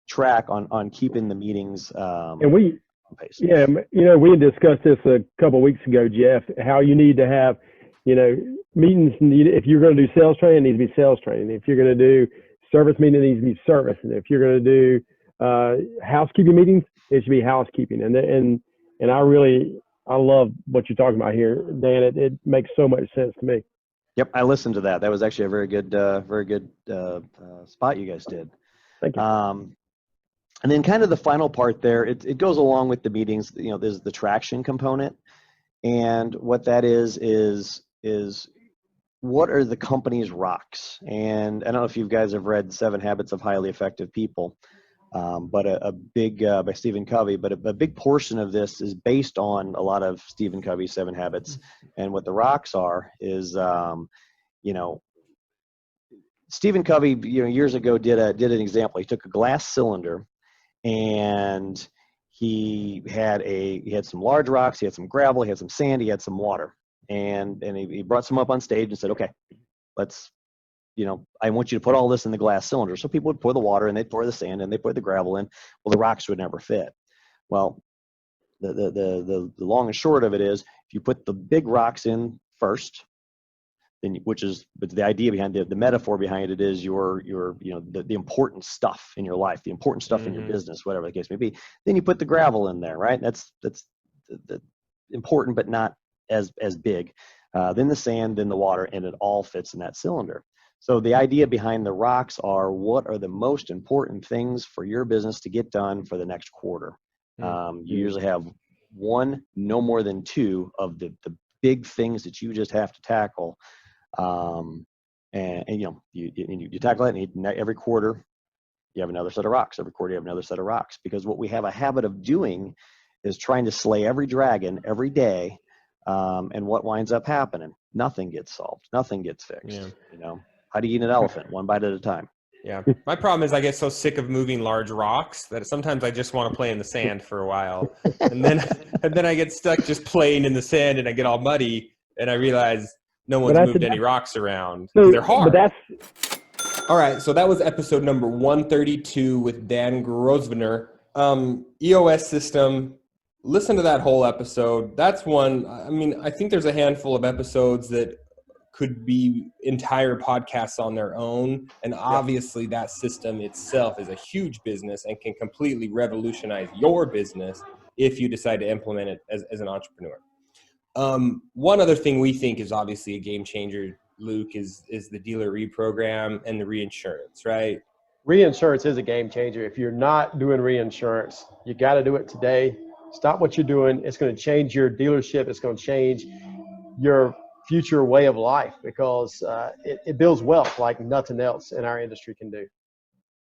track on keeping the meetings. And we, pace. yeah, we had discussed this a couple of weeks ago, Jeff, how you need to have, meetings. If you're going to do sales training, it needs to be sales training. If you're going to do service meeting, it needs to be service. And if you're going to do housekeeping meetings, it should be housekeeping. And I love what you're talking about here, Dan. It makes so much sense to me. Yep, I listened to that. That was actually a very good spot you guys did. Thank you. And then kind of the final part there, it goes along with the meetings. There's the traction component, and what that is what are the company's rocks? And I don't know if you guys have read 7 Habits of Highly Effective People, but a big by Stephen Covey. But a big portion of this is based on a lot of Stephen Covey's 7 Habits, and what the rocks are is Stephen Covey years ago did an example. He took a glass cylinder, and he had some large rocks, he had some gravel, he had some sand, he had some water, and he brought some up on stage and said, okay, let's, I want you to put all this in the glass cylinder. So people would pour the water, and they'd pour the sand, and they'd put the gravel in. Well, the rocks would never fit. Well, the long and short of it is, if you put the big rocks in first, but the idea behind the metaphor behind it is the important stuff in your life, the important stuff in your business, whatever the case may be. Then you put the gravel in there, right? That's the important, but not as big. Then the sand, then the water, and it all fits in that cylinder. So the idea behind the rocks are, what are the most important things for your business to get done for the next quarter? You usually have one, no more than 2 of the big things that you just have to tackle. You tackle it, and every quarter you have another set of rocks. Every quarter you have another set of rocks, because what we have a habit of doing is trying to slay every dragon every day. And what winds up happening? Nothing gets solved. Nothing gets fixed. Yeah. How do you eat an elephant? One bite at a time. Yeah. My problem is I get so sick of moving large rocks that sometimes I just want to play in the sand for a while. And then I get stuck just playing in the sand, and I get all muddy, and I realize no one's moved any rocks around. They're hard. All right. So that was episode number 132 with Dan Grosvenor. EOS system. Listen to that whole episode. That's one. I mean, I think there's a handful of episodes that could be entire podcasts on their own. And obviously that system itself is a huge business and can completely revolutionize your business if you decide to implement it as an entrepreneur. One other thing we think is obviously a game changer, Luke, is the dealer reprogram and the reinsurance, right? Reinsurance is a game changer. If you're not doing reinsurance, you got to do it today. Stop what you're doing. It's going to change your dealership. It's going to change your future way of life, because it builds wealth like nothing else in our industry can do.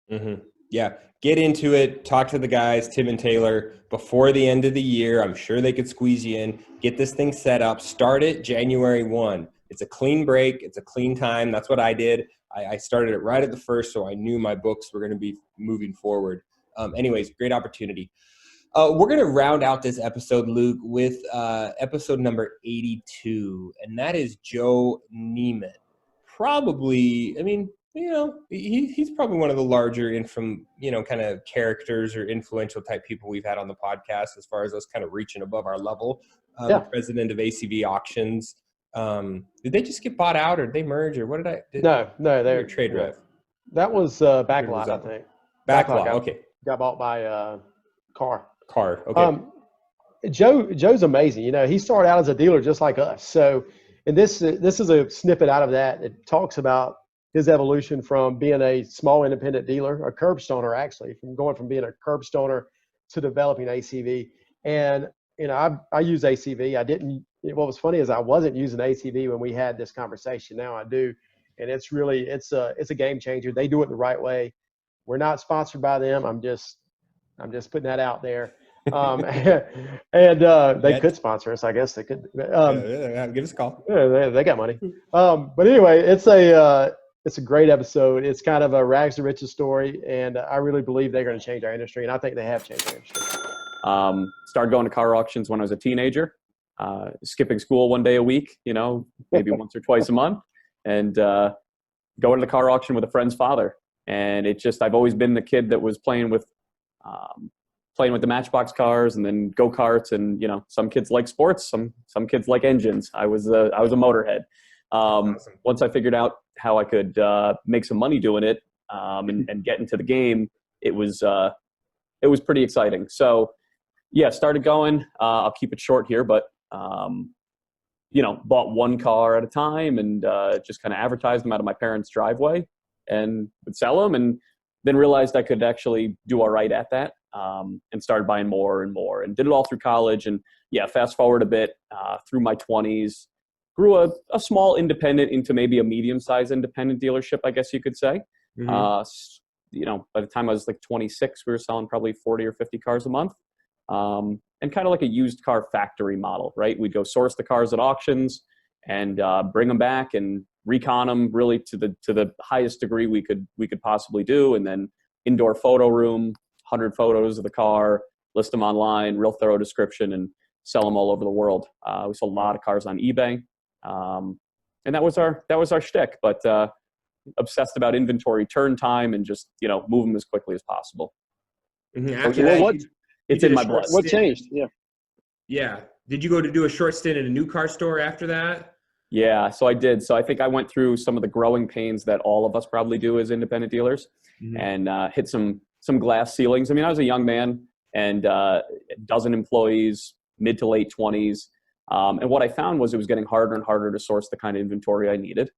Mm-hmm. Yeah. Get into it. Talk to the guys, Tim and Taylor, before the end of the year. I'm sure they could squeeze you in. Get this thing set up. Start it January 1. It's a clean break. It's a clean time. That's what I did. I started it right at the first, so I knew my books were going to be moving forward. Anyways, great opportunity. We're going to round out this episode, Luke, with episode number 82, and that is Joan Neeman. Probably, I mean, he's probably one of the larger kind of characters or influential type people we've had on the podcast, as far as us kind of reaching above our level. The president of Acv Auctions. Did they just get bought out, or did they merge, or what did I? No, they're trade rev. That was Backlot, I think. Backlot, okay. Got bought by Car. Okay. Joe's amazing. He started out as a dealer just like us. So, and this is a snippet out of that. It talks about his evolution from being a small independent dealer, a curb stoner, actually, from going from being a curb stoner to developing ACV. And I use ACV. I didn't what was funny is I wasn't using ACV when we had this conversation. Now I do. And it's a game changer. They do it the right way. We're not sponsored by them. I'm just putting that out there. They could sponsor us. I guess they could. Give us a call. Yeah, they got money. But anyway, it's a great episode. It's kind of a rags to riches story, and I really believe they're going to change our industry, and I think they have changed our industry. Started going to car auctions when I was a teenager, skipping school one day a week, maybe once or twice a month, and going to the car auction with a friend's father. And I've always been the kid that was playing with the Matchbox cars and then go-karts, and some kids like sports, some kids like engines. I was a motorhead. Awesome. Once I figured out how I could make some money doing it and get into the game, it was pretty exciting. So yeah, started going. I'll keep it short here, but bought one car at a time and just kind of advertised them out of my parents' driveway and would sell them, and then realized I could actually do all right at that, and started buying more and more, and did it all through college. And yeah, fast forward a bit, through my 20s, grew a small independent into maybe a medium-sized independent dealership, I guess you could say. Mm-hmm. By the time I was like 26, we were selling probably 40 or 50 cars a month. And kind of like a used car factory model, right? We'd go source the cars at auctions and bring them back and recon them really to the highest degree we could possibly do, and then indoor photo room, 100 photos of the car, list them online, real thorough description, and sell them all over the world. We sold a lot of cars on eBay, and that was our shtick. But obsessed about inventory turn time and just move them as quickly as possible. Mm-hmm. After that, it's in my blood. What changed? Yeah. Did you go to do a short stint at a new car store after that? Yeah, so I did. So I think I went through some of the growing pains that all of us probably do as independent dealers, Mm-hmm. and hit some glass ceilings. I mean, I was a young man and a dozen employees, mid to late 20s. And what I found was it was getting harder and harder to source the kind of inventory I needed.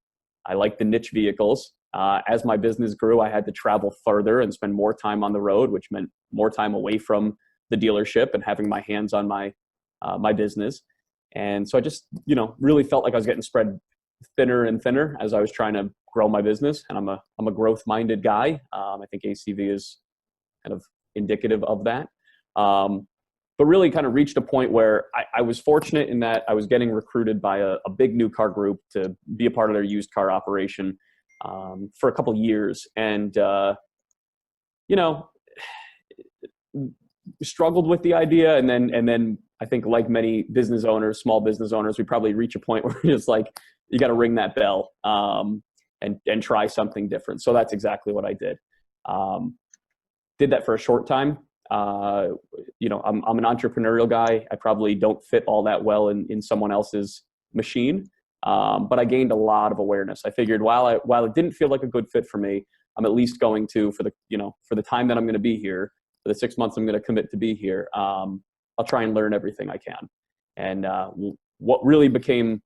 I liked the niche vehicles. As my business grew, I had to travel further and spend more time on the road, which meant more time away from the dealership and having my hands on my business. And so I just, really felt like I was getting spread thinner and thinner as I was trying to grow my business. And I'm a growth-minded guy. I think ACV is kind of indicative of that. But really kind of reached a point where I was fortunate in that I was getting recruited by a big new car group to be a part of their used car operation for a couple of years. And, struggled with the idea. And then I think, like many business owners, small business owners, we probably reach a point where you're just like, you got to ring that bell and try something different. So that's exactly what I did. Did that for a short time. I'm an entrepreneurial guy. I probably don't fit all that well in someone else's machine. But I gained a lot of awareness. I figured while it didn't feel like a good fit for me, I'm at least going to, for the time that I'm going to be here, for the 6 months I'm going to commit to be here, I'll try and learn everything I can. And what really became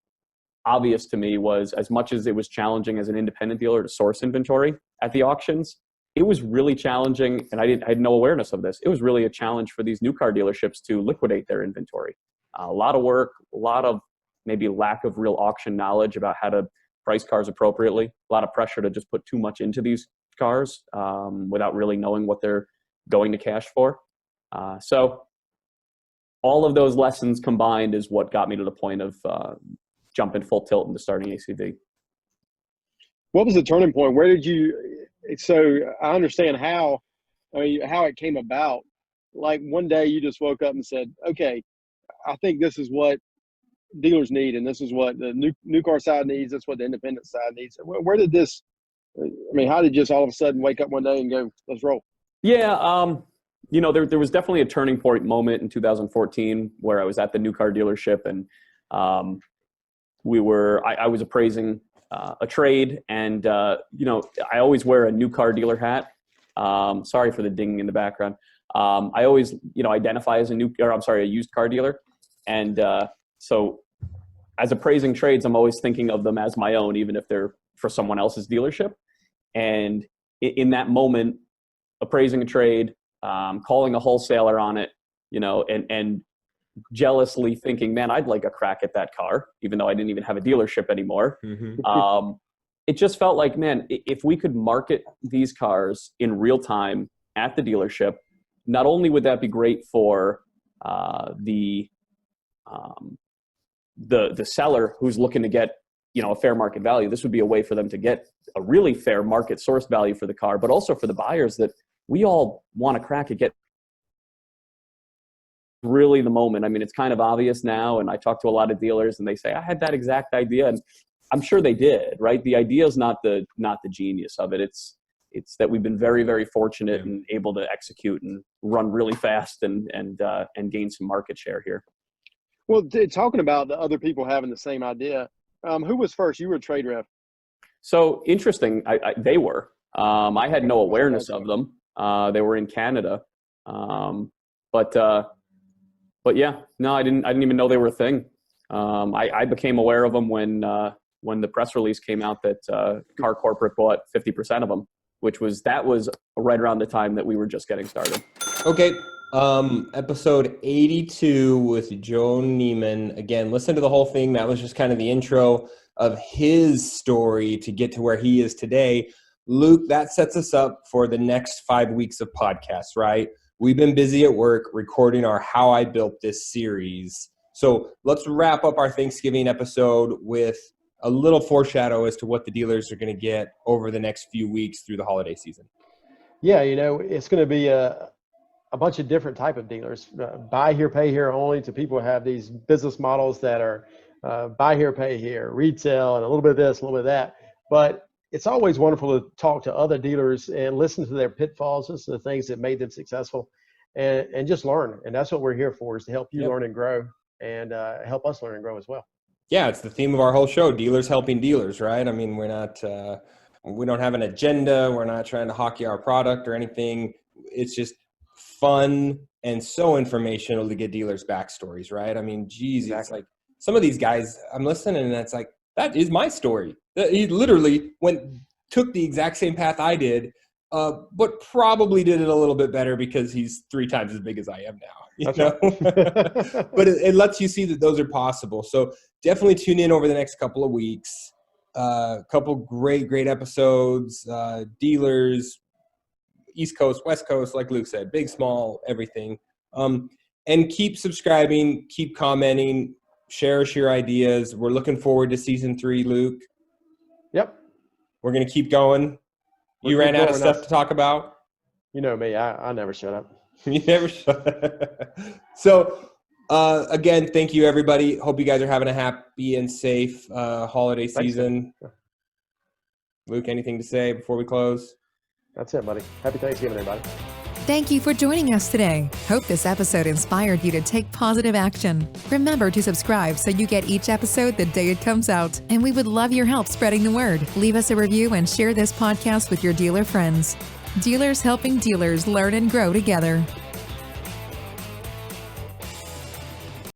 obvious to me was, as much as it was challenging as an independent dealer to source inventory at the auctions, it was really challenging, and I had no awareness of this. It was really a challenge for these new car dealerships to liquidate their inventory. A lot of work, a lot of maybe lack of real auction knowledge about how to price cars appropriately, a lot of pressure to just put too much into these cars without really knowing what they're going to cash for. So all of those lessons combined is what got me to the point of jumping full tilt into starting ACV. What was the turning point? Where did you, so I understand how it came about. Like one day you just woke up and said, okay, I think this is what dealers need, and this is what the new car side needs. That's what the independent side needs. Where did this, how did you just all of a sudden wake up one day and go, let's roll? Yeah. There was definitely a turning point moment in 2014 where I was at the new car dealership, and I was appraising a trade, and I always wear a new car dealer hat. Sorry for the dinging in the background. I always identify as a used car dealer, and so as appraising trades, I'm always thinking of them as my own, even if they're for someone else's dealership. And in that moment, appraising a trade, calling a wholesaler on it, and jealously thinking, man, I'd like a crack at that car, even though I didn't even have a dealership anymore. Mm-hmm. It just felt like, man, if we could market these cars in real time at the dealership, not only would that be great for the seller who's looking to get, a fair market value, this would be a way for them to get a really fair market source value for the car, but also for the buyers that we all want to crack it, get really the moment. I mean, it's kind of obvious now, and I talk to a lot of dealers and they say, I had that exact idea, and I'm sure they did, right? The idea is not the genius of it. It's that we've been very, very fortunate and able to execute and run really fast and gain some market share here. Well, talking about the other people having the same idea, who was first? You were a trade rep. So interesting. They were. I had no awareness of them. They were in Canada, but yeah, no, I didn't even know they were a thing. I became aware of them when the press release came out that Car Corporate bought 50% of them, that was right around the time that we were just getting started. Okay. Episode 82 with Joan Neeman. Again, listen to the whole thing. That was just kind of the intro of his story to get to where he is today. Luke, that sets us up for the next 5 weeks of podcasts, right? We've been busy at work recording our How I Built This series. So let's wrap up our Thanksgiving episode with a little foreshadow as to what the dealers are going to get over the next few weeks through the holiday season. Yeah, it's going to be a bunch of different type of dealers. Buy here, pay here only, to people who have these business models that are buy here, pay here, retail, and a little bit of this, a little bit of that. But it's always wonderful to talk to other dealers and listen to their pitfalls, listen to the things that made them successful, and just learn. And that's what we're here for, is to help you learn and grow, and help us learn and grow as well. Yeah, it's the theme of our whole show, dealers helping dealers, right? I mean, we're not, we don't have an agenda. We're not trying to hockey our product or anything. It's just fun and so informational to get dealers' backstories, right? I mean, geez, exactly. It's like some of these guys, I'm listening and it's like, that is my story. He literally took the exact same path I did, but probably did it a little bit better because he's 3 times as big as I am now. You know? But it lets you see that those are possible. So definitely tune in over the next couple of weeks. Couple great episodes, dealers, East Coast, West Coast, like Luke said, big, small, everything. And keep subscribing, keep commenting, share us your ideas. We're looking forward to season 3, Luke. Yep. We're going to keep going. You ran out of stuff to talk about? You know me, I never shut up. You never shut up. So, again, thank you, everybody. Hope you guys are having a happy and safe holiday season. Thanks, Luke, anything to say before we close? That's it, buddy. Happy Thanksgiving, everybody. Thank you for joining us today. Hope this episode inspired you to take positive action. Remember to subscribe so you get each episode the day it comes out. And we would love your help spreading the word. Leave us a review and share this podcast with your dealer friends. Dealers helping dealers learn and grow together.